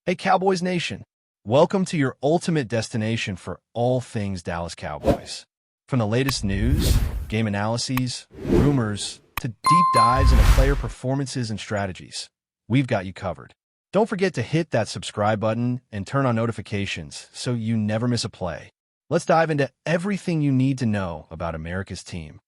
Hey, Cowboys Nation. Welcome to your ultimate destination for all things Dallas Cowboys. From the latest news, game analyses, rumors, to deep dives into player performances and strategies, we've got you covered. Don't forget to hit that subscribe button and turn on notifications so you never miss a play. Let's dive into everything you need to know about America's team.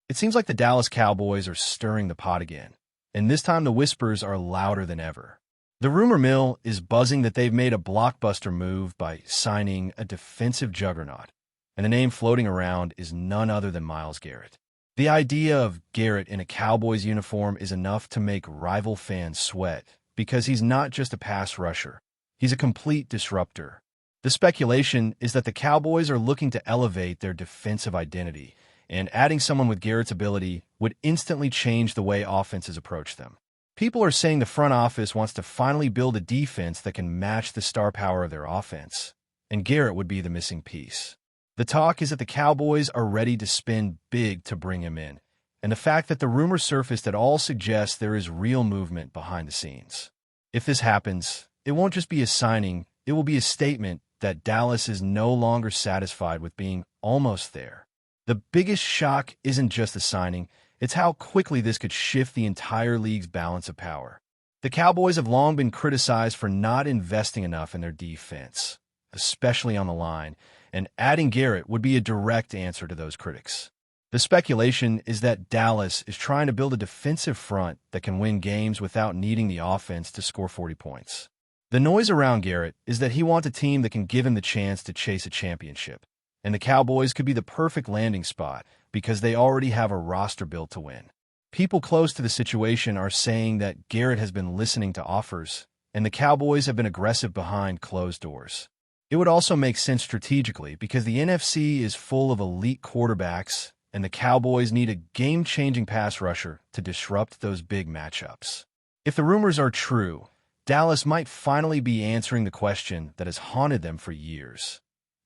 It seems like the Dallas Cowboys are stirring the pot again, and this time the whispers are louder than ever. The rumor mill is buzzing that they've made a blockbuster move by signing a defensive juggernaut, and the name floating around is none other than Myles Garrett. The idea of Garrett in a Cowboys uniform is enough to make rival fans sweat, because he's not just a pass rusher, he's a complete disruptor. The speculation is that the Cowboys are looking to elevate their defensive identity, and adding someone with Garrett's ability would instantly change the way offenses approach them. People are saying the front office wants to finally build a defense that can match the star power of their offense, and Garrett would be the missing piece. The talk is that the Cowboys are ready to spend big to bring him in, and the fact that the rumor surfaced at all suggests there is real movement behind the scenes. If this happens, it won't just be a signing, it will be a statement that Dallas is no longer satisfied with being almost there. The biggest shock isn't just the signing, it's how quickly this could shift the entire league's balance of power. The Cowboys have long been criticized for not investing enough in their defense, especially on the line, and adding Garrett would be a direct answer to those critics. The speculation is that Dallas is trying to build a defensive front that can win games without needing the offense to score 40 points. The noise around Garrett is that he wants a team that can give him the chance to chase a championship, and the Cowboys could be the perfect landing spot because they already have a roster built to win. People close to the situation are saying that Garrett has been listening to offers, and the Cowboys have been aggressive behind closed doors. It would also make sense strategically because the NFC is full of elite quarterbacks, and the Cowboys need a game-changing pass rusher to disrupt those big matchups. If the rumors are true, Dallas might finally be answering the question that has haunted them for years.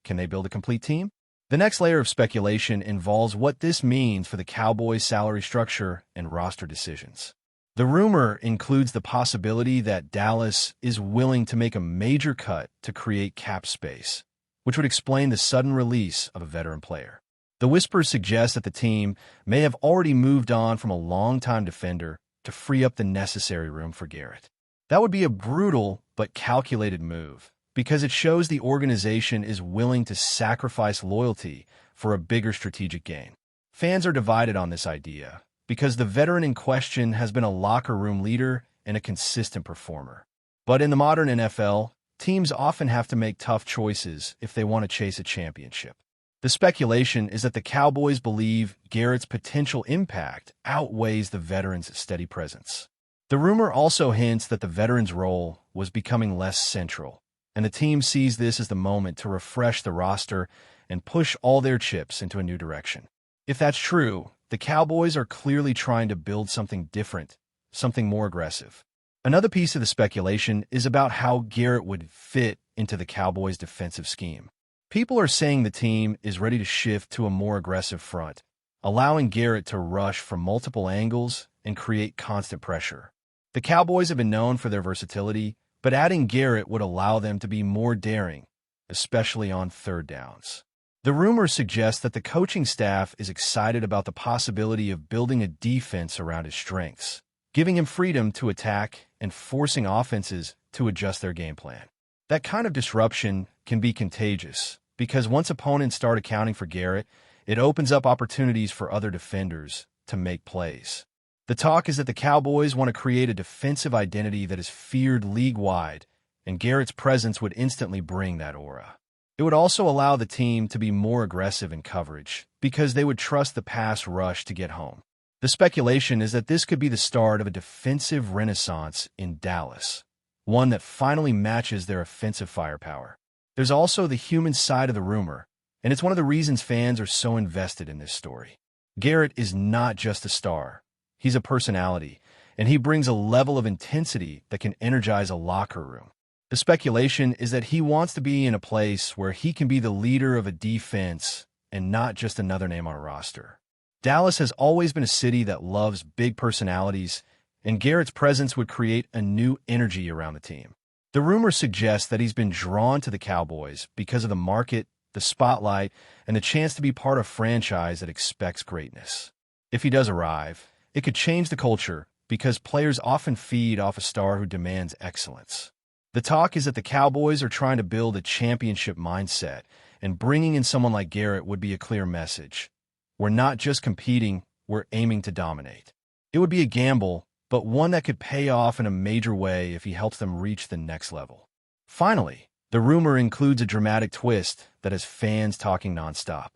Can they build a complete team? The next layer of speculation involves what this means for the Cowboys' salary structure and roster decisions. The rumor includes the possibility that Dallas is willing to make a major cut to create cap space, which would explain the sudden release of a veteran player. The whispers suggest that the team may have already moved on from a longtime defender to free up the necessary room for Garrett. That would be a brutal but calculated move, because it shows the organization is willing to sacrifice loyalty for a bigger strategic gain. Fans are divided on this idea, because the veteran in question has been a locker room leader and a consistent performer. But in the modern NFL, teams often have to make tough choices if they want to chase a championship. The speculation is that the Cowboys believe Garrett's potential impact outweighs the veteran's steady presence. The rumor also hints that the veteran's role was becoming less central, and the team sees this as the moment to refresh the roster and push all their chips into a new direction. If that's true, the Cowboys are clearly trying to build something different, something more aggressive. Another piece of the speculation is about how Garrett would fit into the Cowboys' defensive scheme. People are saying the team is ready to shift to a more aggressive front, allowing Garrett to rush from multiple angles and create constant pressure. The Cowboys have been known for their versatility, but adding Garrett would allow them to be more daring, especially on third downs. The rumors suggest that the coaching staff is excited about the possibility of building a defense around his strengths, giving him freedom to attack and forcing offenses to adjust their game plan. That kind of disruption can be contagious, because once opponents start accounting for Garrett, it opens up opportunities for other defenders to make plays. The talk is that the Cowboys want to create a defensive identity that is feared league-wide, and Garrett's presence would instantly bring that aura. It would also allow the team to be more aggressive in coverage, because they would trust the pass rush to get home. The speculation is that this could be the start of a defensive renaissance in Dallas, one that finally matches their offensive firepower. There's also the human side of the rumor, and it's one of the reasons fans are so invested in this story. Garrett is not just a star. He's a personality, and he brings a level of intensity that can energize a locker room. The speculation is that he wants to be in a place where he can be the leader of a defense and not just another name on a roster. Dallas has always been a city that loves big personalities, and Garrett's presence would create a new energy around the team. The rumor suggests that he's been drawn to the Cowboys because of the market, the spotlight, and the chance to be part of a franchise that expects greatness. If he does arrive, it could change the culture because players often feed off a star who demands excellence. The talk is that the Cowboys are trying to build a championship mindset, and bringing in someone like Garrett would be a clear message. We're not just competing, we're aiming to dominate. It would be a gamble, but one that could pay off in a major way if he helps them reach the next level. Finally, the rumor includes a dramatic twist that has fans talking nonstop.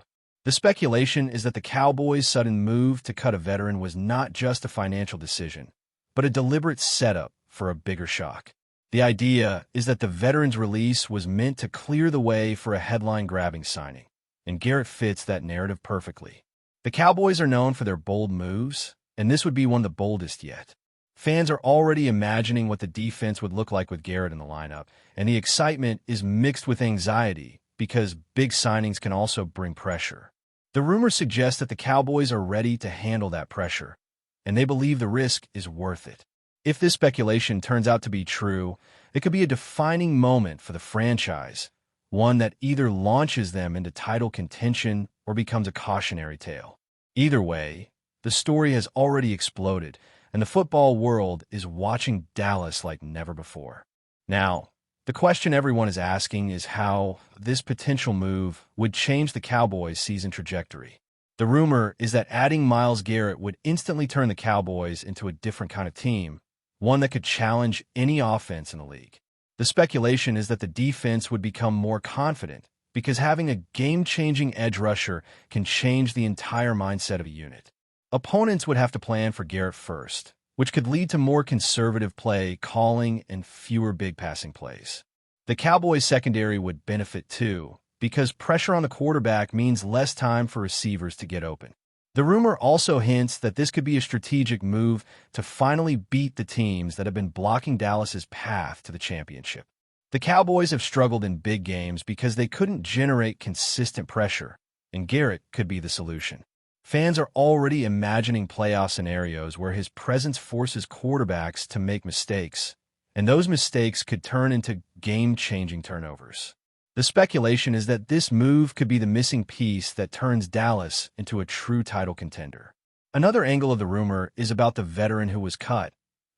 The speculation is that the Cowboys' sudden move to cut a veteran was not just a financial decision, but a deliberate setup for a bigger shock. The idea is that the veteran's release was meant to clear the way for a headline-grabbing signing, and Garrett fits that narrative perfectly. The Cowboys are known for their bold moves, and this would be one of the boldest yet. Fans are already imagining what the defense would look like with Garrett in the lineup, and the excitement is mixed with anxiety because big signings can also bring pressure. The rumor suggests that the Cowboys are ready to handle that pressure, and they believe the risk is worth it. If this speculation turns out to be true, it could be a defining moment for the franchise, one that either launches them into title contention or becomes a cautionary tale. Either way, the story has already exploded, and the football world is watching Dallas like never before. Now, the question everyone is asking is how this potential move would change the Cowboys' season trajectory. The rumor is that adding Myles Garrett would instantly turn the Cowboys into a different kind of team, one that could challenge any offense in the league. The speculation is that the defense would become more confident because having a game-changing edge rusher can change the entire mindset of a unit. Opponents would have to plan for Garrett first, which could lead to more conservative play calling and fewer big passing plays. The Cowboys' secondary would benefit too, because pressure on the quarterback means less time for receivers to get open. The rumor also hints that this could be a strategic move to finally beat the teams that have been blocking Dallas's path to the championship. The Cowboys have struggled in big games because they couldn't generate consistent pressure, and Garrett could be the solution. Fans are already imagining playoff scenarios where his presence forces quarterbacks to make mistakes, and those mistakes could turn into game-changing turnovers. The speculation is that this move could be the missing piece that turns Dallas into a true title contender. Another angle of the rumor is about the veteran who was cut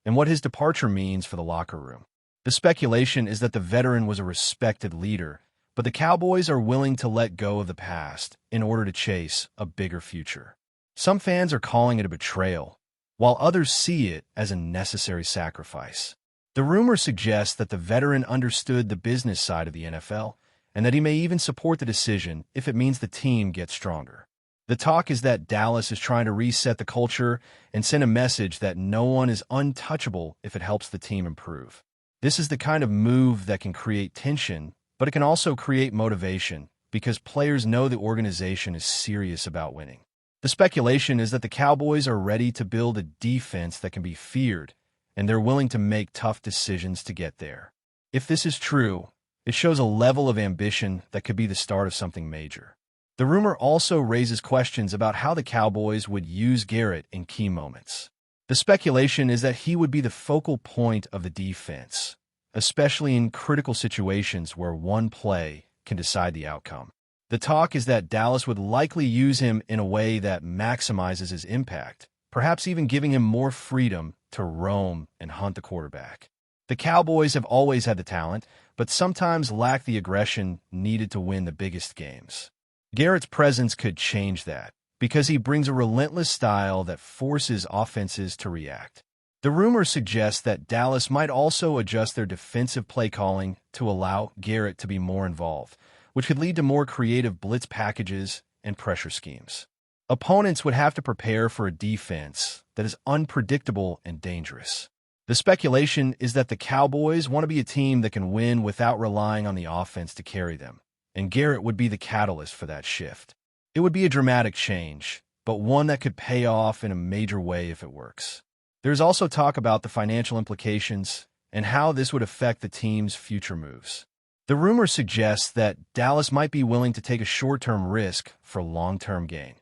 and what his departure means for the locker room. The speculation is that the veteran was a respected leader, but the Cowboys are willing to let go of the past in order to chase a bigger future. Some fans are calling it a betrayal, while others see it as a necessary sacrifice. The rumor suggests that the veteran understood the business side of the NFL, and that he may even support the decision if it means the team gets stronger. The talk is that Dallas is trying to reset the culture and send a message that no one is untouchable if it helps the team improve. This is the kind of move that can create tension, but it can also create motivation because players know the organization is serious about winning. The speculation is that the Cowboys are ready to build a defense that can be feared, and they're willing to make tough decisions to get there. If this is true, it shows a level of ambition that could be the start of something major. The rumor also raises questions about how the Cowboys would use Garrett in key moments. The speculation is that he would be the focal point of the defense, especially in critical situations where one play can decide the outcome. The talk is that Dallas would likely use him in a way that maximizes his impact, perhaps even giving him more freedom to roam and hunt the quarterback. The Cowboys have always had the talent, but sometimes lack the aggression needed to win the biggest games. Garrett's presence could change that, because he brings a relentless style that forces offenses to react. The rumor suggests that Dallas might also adjust their defensive play calling to allow Garrett to be more involved, which could lead to more creative blitz packages and pressure schemes. Opponents would have to prepare for a defense that is unpredictable and dangerous. The speculation is that the Cowboys want to be a team that can win without relying on the offense to carry them, and Garrett would be the catalyst for that shift. It would be a dramatic change, but one that could pay off in a major way if it works. There's also talk about the financial implications and how this would affect the team's future moves. The rumor suggests that Dallas might be willing to take a short-term risk for long-term gain,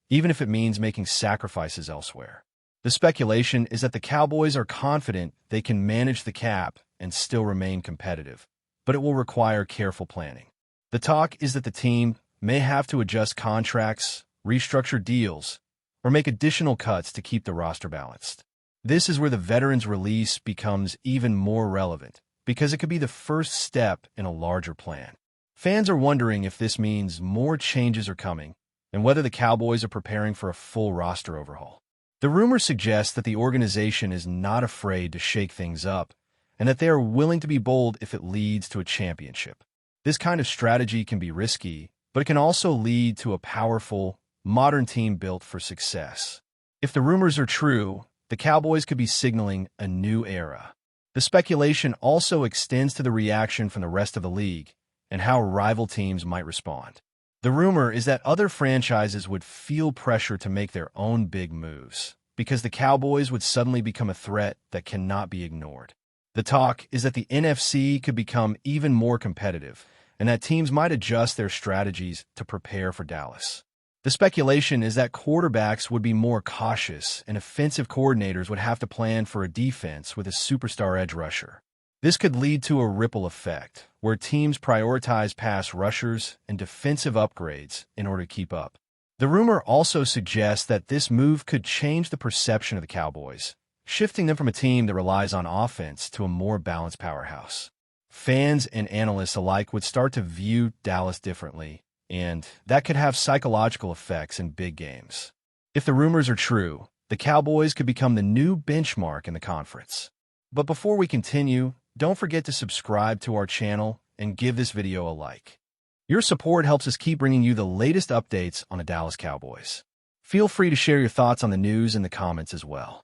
even if it means making sacrifices elsewhere. The speculation is that the Cowboys are confident they can manage the cap and still remain competitive, but it will require careful planning. The talk is that the team may have to adjust contracts, restructure deals, or make additional cuts to keep the roster balanced. This is where the veterans' release becomes even more relevant, because it could be the first step in a larger plan. Fans are wondering if this means more changes are coming, and whether the Cowboys are preparing for a full roster overhaul. The rumor suggests that the organization is not afraid to shake things up, and that they are willing to be bold if it leads to a championship. This kind of strategy can be risky, but it can also lead to a powerful, modern team built for success. If the rumors are true, the Cowboys could be signaling a new era. The speculation also extends to the reaction from the rest of the league and how rival teams might respond. The rumor is that other franchises would feel pressure to make their own big moves, because the Cowboys would suddenly become a threat that cannot be ignored. The talk is that the NFC could become even more competitive, and that teams might adjust their strategies to prepare for Dallas. The speculation is that quarterbacks would be more cautious, and offensive coordinators would have to plan for a defense with a superstar edge rusher. This could lead to a ripple effect, where teams prioritize pass rushers and defensive upgrades in order to keep up. The rumor also suggests that this move could change the perception of the Cowboys, shifting them from a team that relies on offense to a more balanced powerhouse. Fans and analysts alike would start to view Dallas differently, and that could have psychological effects in big games. If the rumors are true, the Cowboys could become the new benchmark in the conference. But before we continue, don't forget to subscribe to our channel and give this video a like. Your support helps us keep bringing you the latest updates on the Dallas Cowboys. Feel free to share your thoughts on the news in the comments as well.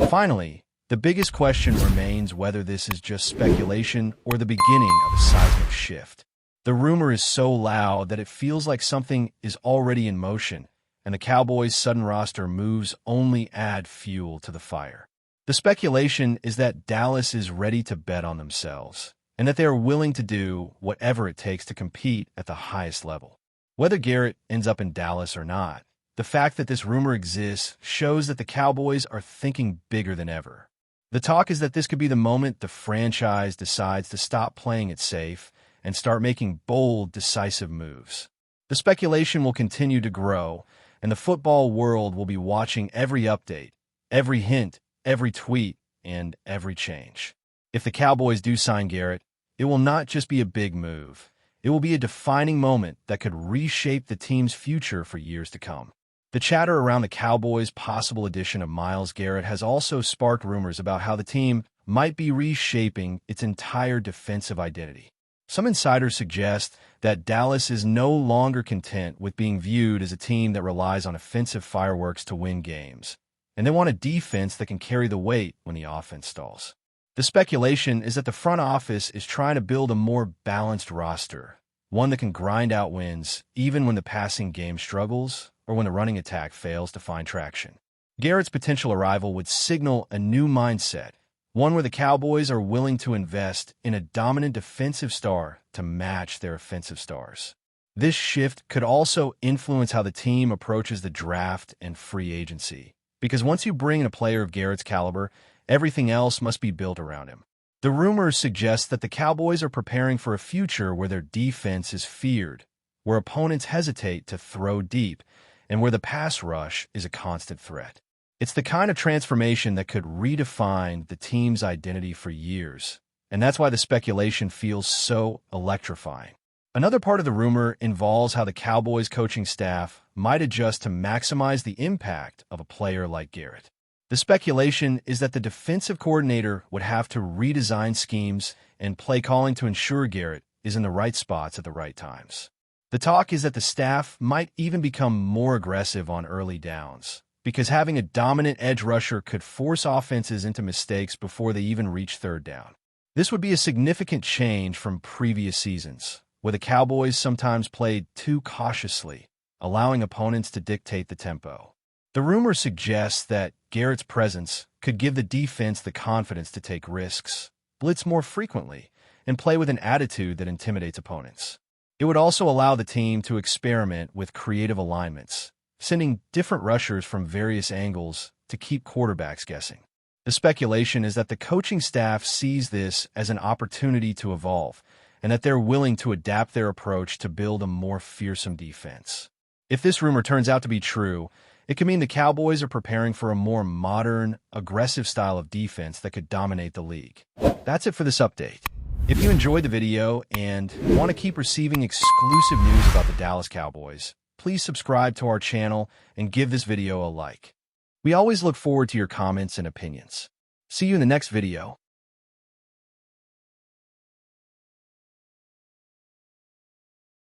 Finally, the biggest question remains whether this is just speculation or the beginning of a seismic shift. The rumor is so loud that it feels like something is already in motion, and the Cowboys' sudden roster moves only add fuel to the fire. The speculation is that Dallas is ready to bet on themselves, and that they are willing to do whatever it takes to compete at the highest level. Whether Garrett ends up in Dallas or not, the fact that this rumor exists shows that the Cowboys are thinking bigger than ever. The talk is that this could be the moment the franchise decides to stop playing it safe and start making bold, decisive moves. The speculation will continue to grow, and the football world will be watching every update, every hint, every tweet, and every change. If the Cowboys do sign Garrett, it will not just be a big move. It will be a defining moment that could reshape the team's future for years to come. The chatter around the Cowboys' possible addition of Myles Garrett has also sparked rumors about how the team might be reshaping its entire defensive identity. Some insiders suggest that Dallas is no longer content with being viewed as a team that relies on offensive fireworks to win games, and they want a defense that can carry the weight when the offense stalls. The speculation is that the front office is trying to build a more balanced roster, one that can grind out wins even when the passing game struggles or when the running attack fails to find traction. Garrett's potential arrival would signal a new mindset, one where the Cowboys are willing to invest in a dominant defensive star to match their offensive stars. This shift could also influence how the team approaches the draft and free agency, because once you bring in a player of Garrett's caliber, everything else must be built around him. The rumors suggest that the Cowboys are preparing for a future where their defense is feared, where opponents hesitate to throw deep, and where the pass rush is a constant threat. It's the kind of transformation that could redefine the team's identity for years, and that's why the speculation feels so electrifying. Another part of the rumor involves how the Cowboys coaching staff might adjust to maximize the impact of a player like Garrett. The speculation is that the defensive coordinator would have to redesign schemes and play calling to ensure Garrett is in the right spots at the right times. The talk is that the staff might even become more aggressive on early downs, because having a dominant edge rusher could force offenses into mistakes before they even reach third down. This would be a significant change from previous seasons, where the Cowboys sometimes played too cautiously, allowing opponents to dictate the tempo. The rumor suggests that Garrett's presence could give the defense the confidence to take risks, blitz more frequently, and play with an attitude that intimidates opponents. It would also allow the team to experiment with creative alignments, sending different rushers from various angles to keep quarterbacks guessing. The speculation is that the coaching staff sees this as an opportunity to evolve, and that they're willing to adapt their approach to build a more fearsome defense. If this rumor turns out to be true, it could mean the Cowboys are preparing for a more modern, aggressive style of defense that could dominate the league. That's it for this update. If you enjoyed the video and want to keep receiving exclusive news about the Dallas Cowboys, please subscribe to our channel and give this video a like. We always look forward to your comments and opinions. See you in the next video.